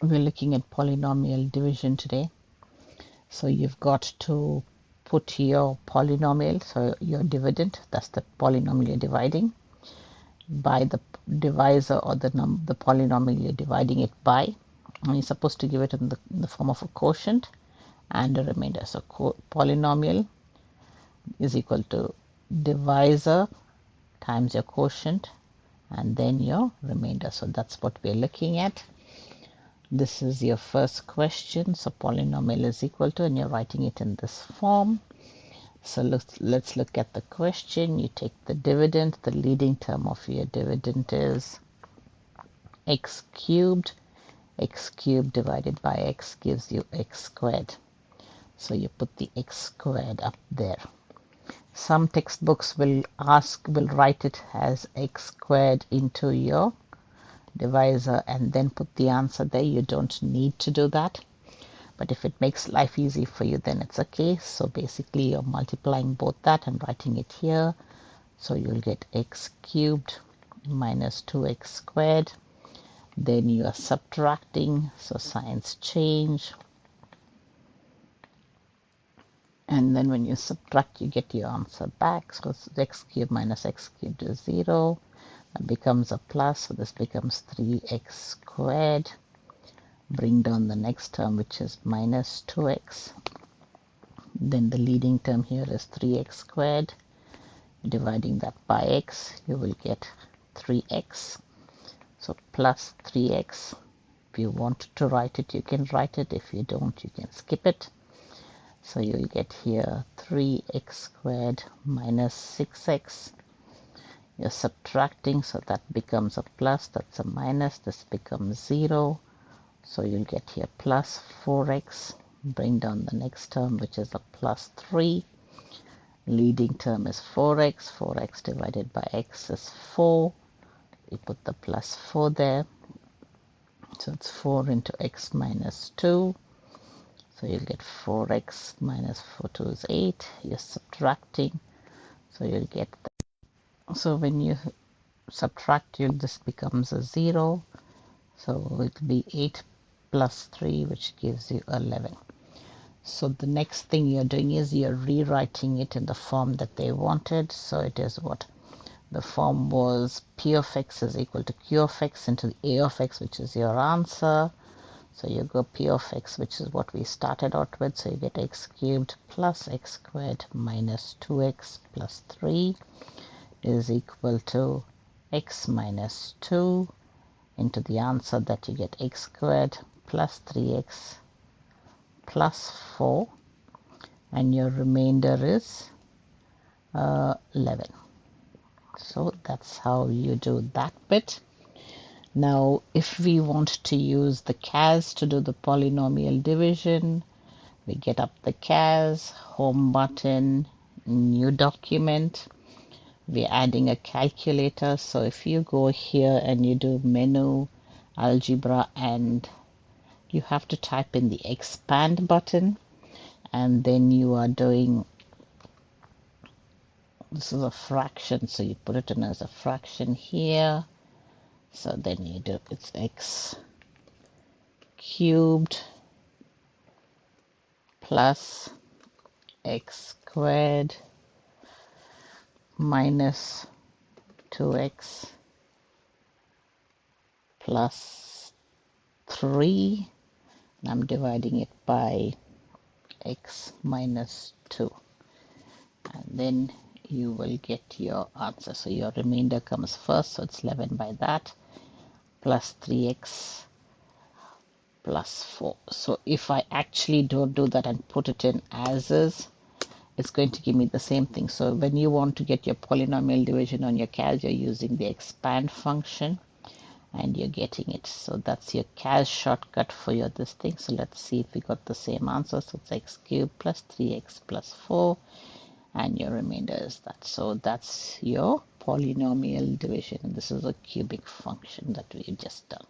We're looking at polynomial division today. So you've got to put your polynomial, so your dividend, that's the polynomial you're dividing, by the divisor or the polynomial you're dividing it by. And you're supposed to give it in the form of a quotient and a remainder. So polynomial is equal to divisor times your quotient and then your remainder. So that's what we're looking at. This is your first question. So polynomial is equal to, and you're writing it in this form. So let's look at the question. You take the dividend. The leading term of your dividend is x cubed. X cubed divided by x gives you x squared. So you put the x squared up there. Some textbooks will write it as x squared into your divisor and then put the answer there. You don't need to do that, but if it makes life easy for you, then it's okay. So basically you're multiplying both that and writing it here. So you'll get x cubed minus 2x squared. Then you are subtracting, so signs change, and then when you subtract you get your answer back. So x cubed minus x cubed is 0. That becomes a plus, so this becomes 3x squared. Bring down the next term, which is minus 2x. Then the leading term here is 3x squared. Dividing that by x, you will get 3x. So plus 3x. If you want to write it, you can write it. If you don't, you can skip it. So you'll get here 3x squared minus 6x. You're subtracting, so that becomes a plus, that's a minus, this becomes 0. So you'll get here plus 4x. Bring down the next term, which is a plus 3. Leading term is 4x. 4x divided by x is 4. We put the plus 4 there. So it's 4 into x minus 2. So you'll get 4x minus 4, 2 is 8. You're subtracting, so you'll get that. So when you subtract, this becomes a 0. So it will be 8 plus 3, which gives you 11. So the next thing you're doing is you're rewriting it in the form that they wanted. So it is what? The form was P of x is equal to Q of x into the A of x, which is your answer. So you go P of x, which is what we started out with. So you get x cubed plus x squared minus 2x plus 3 is equal to x minus 2 into the answer that you get x squared plus 3x plus 4, and your remainder is 11. So that's how you do that bit. Now if we want to use the CAS to do the polynomial division, we get up the CAS, home button, new document. We're adding a calculator. So if you go here and you do menu, algebra, and you have to type in the expand button, and then you are doing, this is a fraction, so you put it in as a fraction here. So then you do, it's x cubed plus x squared minus 2x plus 3. And I'm dividing it by x minus 2. And then you will get your answer. So your remainder comes first, so it's 11 by that, plus 3x plus 4. So if I actually don't do that and put it in as is, it's going to give me the same thing. So when you want to get your polynomial division on your CAS, you're using the expand function and you're getting it. So that's your CAS shortcut for your this thing. So let's see if we got the same answer. So it's x cubed plus 3x plus 4, and your remainder is that. So that's your polynomial division. This is a cubic function that we've just done.